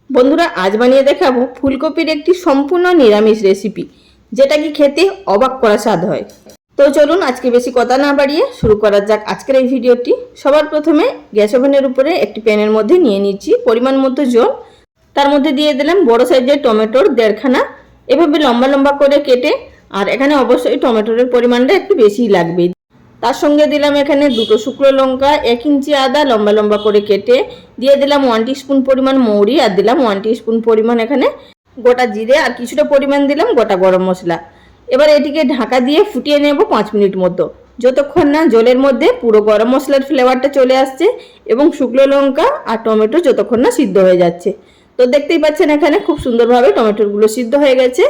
বন্ধুরা আজ বানিয়ে দেখাবো ফুলকপির একটি সম্পূর্ণ নিরামিষ রেসিপি, যেটা কি খেতে অবাক করা স্বাদ হয়। তো চলুন আজকে বেশি কথা না বাড়িয়ে শুরু করা যাক আজকের এই ভিডিওটি। সবার প্রথমে গ্যাস ওভেনের উপরে একটি প্যানের মধ্যে নিয়ে নিচ্ছি পরিমাণ মতো জল। তার মধ্যে দিয়ে দিলাম বড় সাইজের টমেটোর 1.5 খানা, এভাবে লম্বা লম্বা করে কেটে। আর এখানে অবশ্যই টমেটোর পরিমাণটা একটু বেশিই লাগবে। তার সঙ্গে দিলাম এখানে 2টো শুকনো লঙ্কা, 1 ইঞ্চি আদা লম্বা লম্বা করে কেটে, দিয়ে দিলাম 1 টিস্পুন পরিমাণ মৌরি, আর দিলাম 1 টিস্পুন পরিমাণ এখানে গোটা জিরে, আর কিছুটা পরিমাণ দিলাম গোটা গরম মশলা। এবার এটিকে ঢাকা দিয়ে ফুটিয়ে নেব 5 মিনিট মতো, যতক্ষণ না জলের মধ্যে পুরো গরম মশলার ফ্লেভারটা চলে আসছে এবং শুকনো লঙ্কা আর টমেটো যতক্ষণ না সিদ্ধ হয়ে যাচ্ছে। তো দেখতেই পাচ্ছেন এখানে খুব সুন্দরভাবে টমেটোগুলো সিদ্ধ হয়ে গেছে।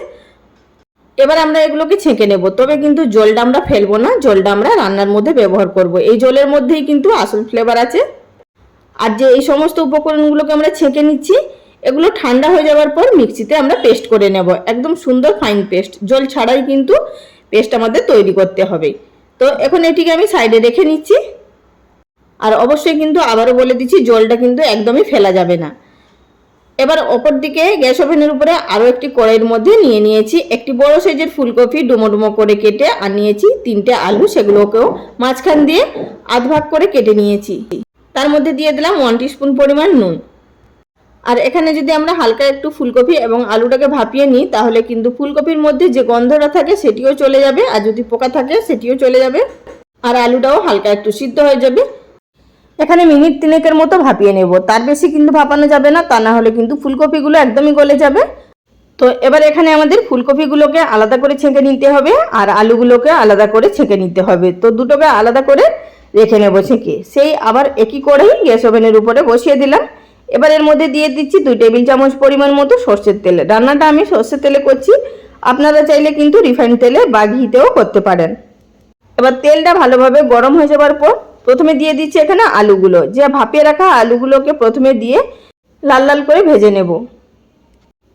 এবার আমরা এগুলোকে ছেঁকে নেব, তবে কিন্তু জলটা আমরা ফেলবো না, জলটা আমরা রান্নার মধ্যে ব্যবহার করব। এই জলের মধ্যেই কিন্তু আসল ফ্লেভার আছে। আর যে এই সমস্ত উপকরণগুলোকে আমরা ছেঁকে নিচ্ছি, এগুলো ঠান্ডা হয়ে যাওয়ার পর মিক্সিতে আমরা পেস্ট করে নেব, একদম সুন্দর ফাইন পেস্ট, জল ছাড়াই কিন্তু পেস্ট আমাদের তৈরি করতে হবে। তো এখন এটিকে আমি সাইডে রেখে নিচ্ছি। আর অবশ্যই কিন্তু আবারও বলে দিচ্ছি, জলটা কিন্তু একদমই ফেলা যাবে না। এবার অপর দিকে গ্যাস ওভেনের উপরে আরও একটি কড়াইয়ের মধ্যে নিয়ে নিয়েছি একটি বড় সাইজের ফুলকপি ডুমো ডুমো করে কেটে, আর নিয়েছি 3টে আলু, সেগুলোকেও মাঝখান দিয়ে আধ ভাগ করে কেটে নিয়েছি। তার মধ্যে দিয়ে দিলাম 1 টিস্পুন পরিমাণ নুন। আর এখানে যদি আমরা হালকা একটু ফুলকপি এবং আলুটাকে ভাপিয়ে নিই, তাহলে কিন্তু ফুলকপির মধ্যে যে গন্ধটা থাকে সেটিও চলে যাবে, আর যদি পোকা থাকে সেটিও চলে যাবে, আর আলুটাও হালকা একটু সিদ্ধ হয়ে যাবে। এখানে মিনিট 3 মতো ভাপিয়ে নেব, তার বেশি কিন্তু ভাপানো যাবে না, তা না হলে কিন্তু ফুলকপিগুলো একদমই গলে যাবে। তো এবার এখানে আমাদের ফুলকপিগুলোকে আলাদা করে ছেঁকে নিতে হবে, আর আলুগুলোকে আলাদা করে ছেঁকে নিতে হবে। তো দুটোকে আলাদা করে রেখে নেব ছেঁকে। সেই আবার একই করেই গ্যাস ওভেনের উপরে বসিয়ে দিলাম। এবার এর মধ্যে দিয়ে দিচ্ছি 2 টেবিল চামচ পরিমাণ মতো সর্ষের তেল। রান্নাটা আমি সর্ষের তেলে করছি, আপনারা চাইলে কিন্তু রিফাইন্ড তেলে বা ঘিতেও করতে পারেন। এবার তেলটা ভালোভাবে গরম হয়ে যাওয়ার পর প্রথমে দিয়ে দিচ্ছি এখানে আলুগুলো, যে ভাপিয়ে রাখা আলুগুলোকে প্রথমে দিয়ে লাল লাল করে ভেজে নেব।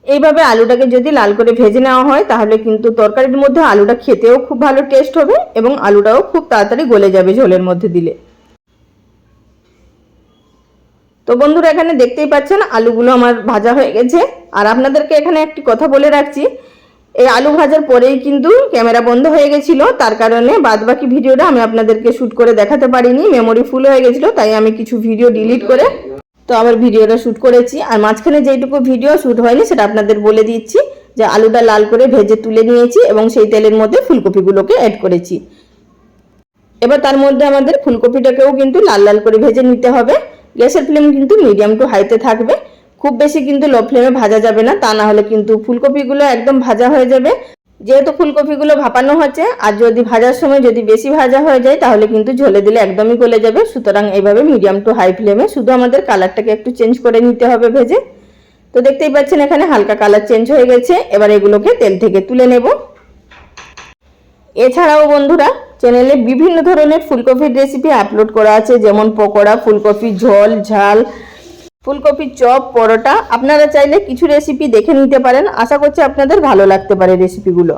এইভাবে আলুটাকে যদি লাল করে ভেজে নেওয়া হয়, তাহলে কিন্তু তরকারির মধ্যে আলুটা খেতেও খুব ভালো টেস্ট হবে এবং আলুটাও খুব তাড়াতাড়ি গলে যাবে ঝোলের মধ্যে দিলে। তো বন্ধুরা এখানে দেখতেই পাচ্ছেন আলুগুলো আমার ভাজা হয়ে গেছে। আর আপনাদেরকে এখানে একটি কথা বলে রাখছি, এই আলু ভাজার পরেই কিন্তু ক্যামেরা বন্ধ হয়ে গেছিল, তার কারণে বাদবাকি ভিডিওটা আমি আপনাদেরকে শ্যুট করে দেখাতে পারিনি, মেমোরি ফুল হয়ে গেছিলো, তাই আমি কিছু ভিডিও ডিলিট করে তো আবার ভিডিওটা শ্যুট করেছি। আর মাঝখানে যেটুকু ভিডিও শ্যুট হয়নি সেটা আপনাদের বলে দিচ্ছি, যে আলুটা লাল করে ভেজে তুলে নিয়েছি এবং সেই তেলের মধ্যে ফুলকপিগুলোকে অ্যাড করেছি। এবার তার মধ্যে আমাদের ফুলকপিটাকেও কিন্তু লাল লাল করে ভেজে নিতে হবে। গ্যাসের ফ্লেম কিন্তু মিডিয়াম টু হাইতে থাকবে, খুব বেশি কিন্তু লো ফ্লেমে ভাজা যাবে না, তা না হলে কিন্তু ফুলকপিগুলো একদম ভাজা হয়ে যাবে। যেহেতু ফুলকপিগুলো ভাপানো হচ্ছে, আর যদি ভাজার সময় যদি বেশি ভাজা হয়ে যায়, তাহলে কিন্তু ঝোলে দিলে একদমই গলে যাবে। সুতরাং এইভাবে মিডিয়াম টু হাই ফ্লেমে শুধু আমাদের কালারটাকে একটু চেঞ্জ করে নিতে হবে ভেজে। তো দেখতেই পাচ্ছেন এখানে হালকা কালার চেঞ্জ হয়ে গেছে। এবার এগুলোকে তেল থেকে তুলে নেব। এছাড়াও বন্ধুরা চ্যানেলে বিভিন্ন ধরনের ফুলকপির রেসিপি আপলোড করা আছে, যেমন পকোড়া, ফুলকপি ঝোল, ঝাল, ফুলকপির চপ, পরোটা। আপনারা চাইলে কিছু রেসিপি দেখে নিতে পারেন, আশা করছি আপনাদের ভালো লাগতে পারে রেসিপিগুলো।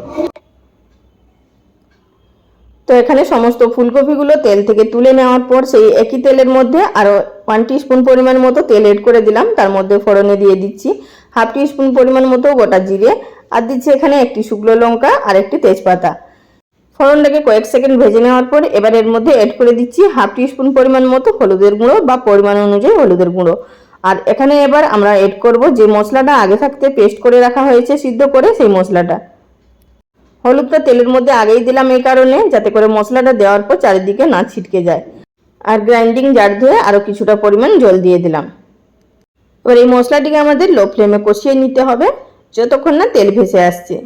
তো এখানে সমস্ত ফুলকপিগুলো তেল থেকে তুলে নেওয়ার পর সেই একই তেলের মধ্যে আরও 1 টিস্পুন পরিমাণ মতো তেল এড করে দিলাম। তার মধ্যে ফোড়নে দিয়ে দিচ্ছি 1/2 টিস্পুন পরিমাণ মতো গোটা জিরে, আর দিচ্ছি এখানে একটি শুকনো লঙ্কা আর একটি তেজপাতা। ফোড়নটাকে কয়েক সেকেন্ড ভেজে নেওয়ার পর এবার এর মধ্যে এড করে দিচ্ছি 1/2 টিস্পুন পরিমাণ মতো হলুদের গুঁড়ো বা পরিমাণ অনুযায়ী হলুদের গুঁড়ো। আর এখানে এবার আমরা এড করব যে মশলাটা আগে থাকতে পেস্ট করে রাখা হয়েছে সিদ্ধ করে, সেই মশলাটা। হলুদটা তেলের মধ্যে আগেই দিলাম এই কারণে, যাতে করে মশলাটা দেওয়ার পর চারিদিকে না ছিটকে যায়। আর গ্রাইন্ডিং জার ধুয়ে আরও কিছুটা পরিমাণ জল দিয়ে দিলাম। এবার এই মশলাটিকে আমাদের লো ফ্লেমে কষিয়ে নিতে হবে যতক্ষণ না তেল ভেসে আসছে।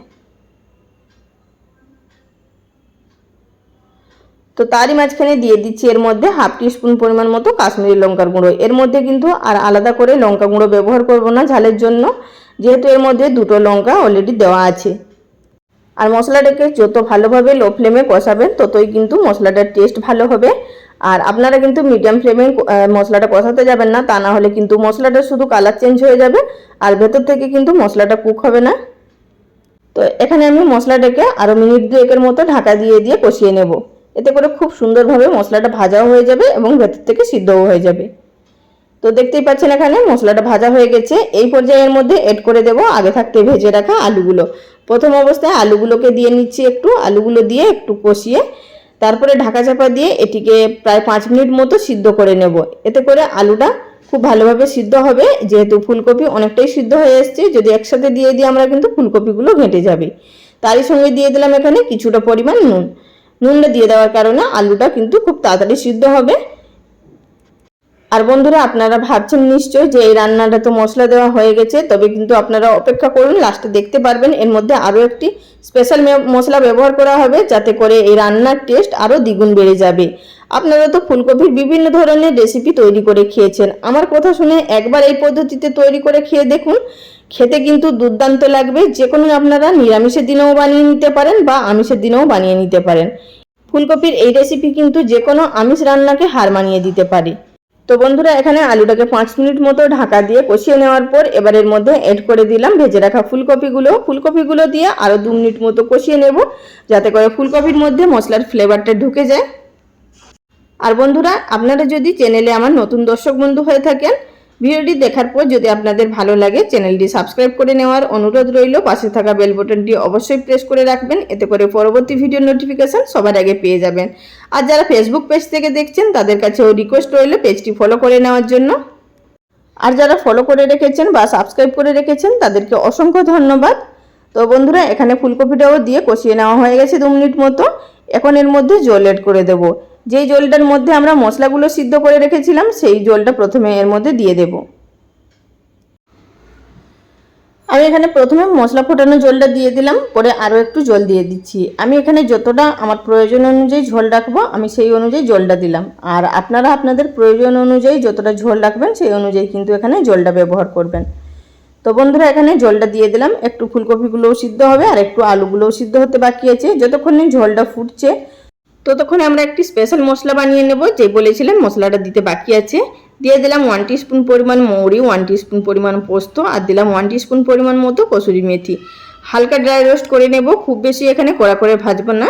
তো তারই মাঝখানে দিয়ে দিচ্ছি এর মধ্যে 1/2 টিস্পুন পরিমাণ মতো কাশ্মীরি লঙ্কার গুঁড়ো। এর মধ্যে কিন্তু আর আলাদা করে লঙ্কা গুঁড়ো ব্যবহার করব না ঝালের জন্য, যেহেতু এর মধ্যে 2টো লঙ্কা অলরেডি দেওয়া আছে। আর মশলাটাকে যত ভালোভাবে লো ফ্লেমে কষাবেন, ততই কিন্তু মশলাটার টেস্ট ভালো হবে। আর আপনারা কিন্তু মিডিয়াম ফ্লেমে মশলাটা কষাতে যাবেন না, তা না হলে কিন্তু মশলাটা শুধু কালার চেঞ্জ হয়ে যাবে আর ভেতর থেকে কিন্তু মশলাটা কুক হবে না। তো এখানে আমি মশলাটাকে আরও মিনিট 2 মতো ঢাকা দিয়ে দিয়ে কষিয়ে নেব। এতে করে খুব সুন্দরভাবে মশলাটা ভাজাও হয়ে যাবে এবং ভেতর থেকে সিদ্ধও হয়ে যাবে। তো দেখতেই পাচ্ছেন এখানে মশলাটা ভাজা হয়ে গেছে। এই পর্যায়ের মধ্যে এড করে দেব আগে থাকতে ভেজে রাখা আলুগুলো। প্রথম অবস্থায় আলুগুলোকে দিয়ে নিচ্ছি, আলুগুলো দিয়ে একটু কষিয়ে তারপরে ঢাকা চাপা দিয়ে এটিকে প্রায় 5 মিনিট মতো সিদ্ধ করে নেব। এতে করে আলুটা খুব ভালোভাবে সিদ্ধ হবে, যেহেতু ফুলকপি অনেকটাই সিদ্ধ হয়ে এসছে। যদি একসাথে দিয়ে দিই আমরা কিন্তু ফুলকপিগুলো ঘেঁটে যাবে। তারই সঙ্গে দিয়ে দিলাম এখানে কিছুটা পরিমাণ নুন। নুনটা দিয়ে দেওয়ার কারণে আলুটা কিন্তু খুব তাড়াতাড়ি সিদ্ধ হবে। আর বন্ধুরা, আপনারা ভাবছেন নিশ্চয় যে এই রান্নাটা তো মশলা দেওয়া হয়ে গেছে, তবে কিন্তু আপনারা অপেক্ষা করুন, লাস্টে দেখতে পারবেন এর মধ্যে আরও একটি স্পেশাল মশলা ব্যবহার করা হবে, যাতে করে এই রান্নার টেস্ট আরও দ্বিগুণ বেড়ে যাবে। আপনারা তো ফুলকপির বিভিন্ন ধরনের রেসিপি তৈরি করে খেয়েছেন, আমার কথা শুনে একবার এই পদ্ধতিতে তৈরি করে খেয়ে দেখুন, খেতে কিন্তু দুর্দান্ত লাগবে। যে কোনো আপনারা নিরামিষের দিনেও বানিয়ে নিতে পারেন বা আমিষের দিনেও বানিয়ে নিতে পারেন। ফুলকপির এই রেসিপি কিন্তু যে কোনো আমিষ রান্নাকে হার মানিয়ে দিতে পারে। তো বন্ধুরা, এখানে আলুটাকে 5 মিনিট মতো ঢাকা দিয়ে কষিয়ে নেওয়ার পর এবার এর মধ্যে এড করে দিলাম ভেজে রাখা ফুলকপিগুলো দিয়ে আরও 2 মিনিট মতো কষিয়ে নেব, যাতে করে ফুলকপির মধ্যে মশলার ফ্লেভারটা ঢুকে যায়। আর বন্ধুরা, আপনারা যদি চ্যানেলে আমার নতুন দর্শক বন্ধু হয়ে থাকেন, ভিডিওটি দেখার পর যদি আপনাদের ভালো লাগে চ্যানেলটি সাবস্ক্রাইব করে নেওয়ার অনুরোধ রইল। পাশে থাকা বেল বাটনটি অবশ্যই প্রেস করে রাখবেন, এতে করে পরবর্তী ভিডিও নোটিফিকেশন সবার আগে পেয়ে যাবেন। আর যারা ফেসবুক পেজ থেকে দেখছেন তাদের কাছেও রিকোয়েস্ট রইল পেজটি ফলো করে নেওয়ার জন্য। আর যারা ফলো করে রেখেছেন বা সাবস্ক্রাইব করে রেখেছেন তাদেরকে অসংখ্য ধন্যবাদ। তো বন্ধুরা, এখানে ফুলকপিটাও দিয়ে কষিয়ে নেওয়া হয়ে গেছে 2 মিনিট মতো। এখন এর মধ্যে জল এড করে দেব। যেই জলটার মধ্যে আমরা মশলাগুলো সিদ্ধ করে রেখেছিলাম সেই জলটা প্রথমে এর মধ্যে দিয়ে দেব। আমি এখানে প্রথমে মশলা ফোটানো জলটা দিয়ে দিলাম, পরে আরও একটু জল দিয়ে দিচ্ছি। আমি এখানে যতটা আমার প্রয়োজন অনুযায়ী ঝোল রাখবো আমি সেই অনুযায়ী জলটা দিলাম, আর আপনারা আপনাদের প্রয়োজন অনুযায়ী যতটা ঝোল রাখবেন সেই অনুযায়ী কিন্তু এখানে জলটা ব্যবহার করবেন। তো বন্ধুরা, এখানে জলটা দিয়ে দিলাম। একটু ফুলকপিগুলোও সিদ্ধ হবে আর একটু আলুগুলোও সিদ্ধ হতে বাকি আছে। যতক্ষণে ঝোলটা ফুটছে ততক্ষণে আমরা একটি স্পেশাল মশলা বানিয়ে নেব, যে বলেছিলাম মশলাটা দিতে বাকি আছে। দিয়ে দিলাম 1 টিস্পুন পরিমাণ মৌরি, 1 টিস্পুন পরিমাণ পোস্ত, আর দিলাম 1 টিস্পুন পরিমাণ মতো কসুরি মেথি। হালকা ড্রাই রোস্ট করে নেব, খুব বেশি এখানে কড়া করে ভাজবো না।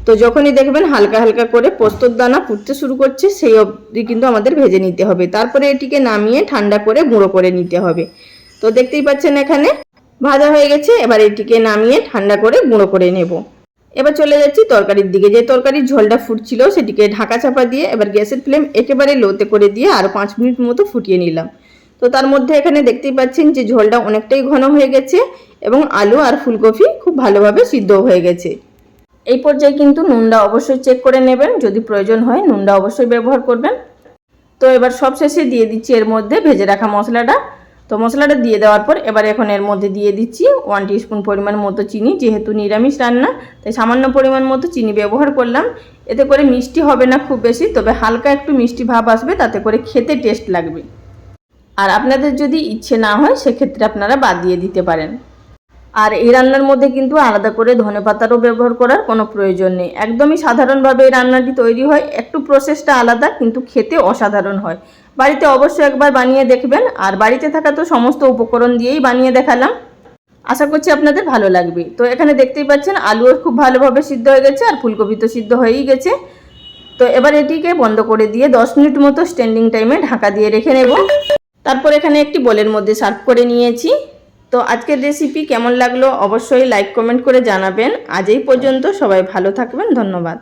তো যখনই দেখবেন হালকা হালকা করে পোস্তর দানা ফুটতে শুরু করছে সেই অবধি কিন্তু আমাদের ভেজে নিতে হবে। তারপরে এটিকে নামিয়ে ঠান্ডা করে গুঁড়ো করে নিতে হবে। তো দেখতেই পাচ্ছেন এখানে ভাজা হয়ে গেছে। এবার এটিকে নামিয়ে ঠান্ডা করে গুঁড়ো করে নেব। এবার চলে যাচ্ছি তরকারির দিকে। যে তরকারির ঝোলটা ফুটছিল সেটিকে ঢাকা চাপা দিয়ে এবার গ্যাসের ফ্লেম একেবারে লোতে করে দিয়ে আরও 5 মিনিট মতো ফুটিয়ে নিলাম। তো তার মধ্যে এখানে দেখতেই পাচ্ছেন যে ঝোলটা অনেকটাই ঘন হয়ে গেছে এবং আলু আর ফুলকপি খুব ভালোভাবে সিদ্ধ হয়ে গেছে। এই পর্যায়ে কিন্তু নুনটা অবশ্যই চেক করে নেবেন, যদি প্রয়োজন হয় নুনটা অবশ্যই ব্যবহার করবেন। তো এবার সব শেষে দিয়ে দিচ্ছি এর মধ্যে ভেজে রাখা মশলাটা। তো মশলাটা দিয়ে দেওয়ার পর এবার এখন এর মধ্যে দিয়ে দিচ্ছি 1 টিস্পুন পরিমাণ মতো চিনি। যেহেতু নিরামিষ রান্না তাই সামান্য পরিমাণ মতো চিনি ব্যবহার করলাম। এতে করে মিষ্টি হবে না খুব বেশি, তবে হালকা একটু মিষ্টি ভাব আসবে, তাতে করে খেতে টেস্ট লাগবে। আর আপনাদের যদি ইচ্ছে না হয় সেক্ষেত্রে আপনারা বাদ দিয়ে দিতে পারেন। আর এই রান্নার মধ্যে কিন্তু আলাদা করে ধনেপাতারও ব্যবহার করার কোনো প্রয়োজন নেই। একদমই সাধারণভাবে এই রান্নাটি তৈরি হয়, একটু প্রসেসটা আলাদা কিন্তু খেতে অসাধারণ হয়। বাড়িতে অবশ্যই একবার বানিয়ে দেখবেন। আর বাড়িতে থাকা তো সমস্ত উপকরণ দিয়েই বানিয়ে দেখালাম, আশা করছি আপনাদের ভালো লাগবে। তো এখানে দেখতেই পাচ্ছেন আলুও খুব ভালোভাবে সিদ্ধ হয়ে গেছে আর ফুলকপি তো সিদ্ধ হয়েই গেছে। তো এবার এটিকে বন্ধ করে দিয়ে 10 মিনিট মতো স্ট্যান্ডিং টাইমে ঢাকা দিয়ে রেখে নেব। তারপর এখানে একটি বোলের মধ্যে সার্ভ করে নিয়েছি। তো আজকের রেসিপি কেমন লাগলো অবশ্যই লাইক কমেন্ট করে জানাবেন। আজ এই পর্যন্ত, সবাই ভালো থাকবেন, ধন্যবাদ।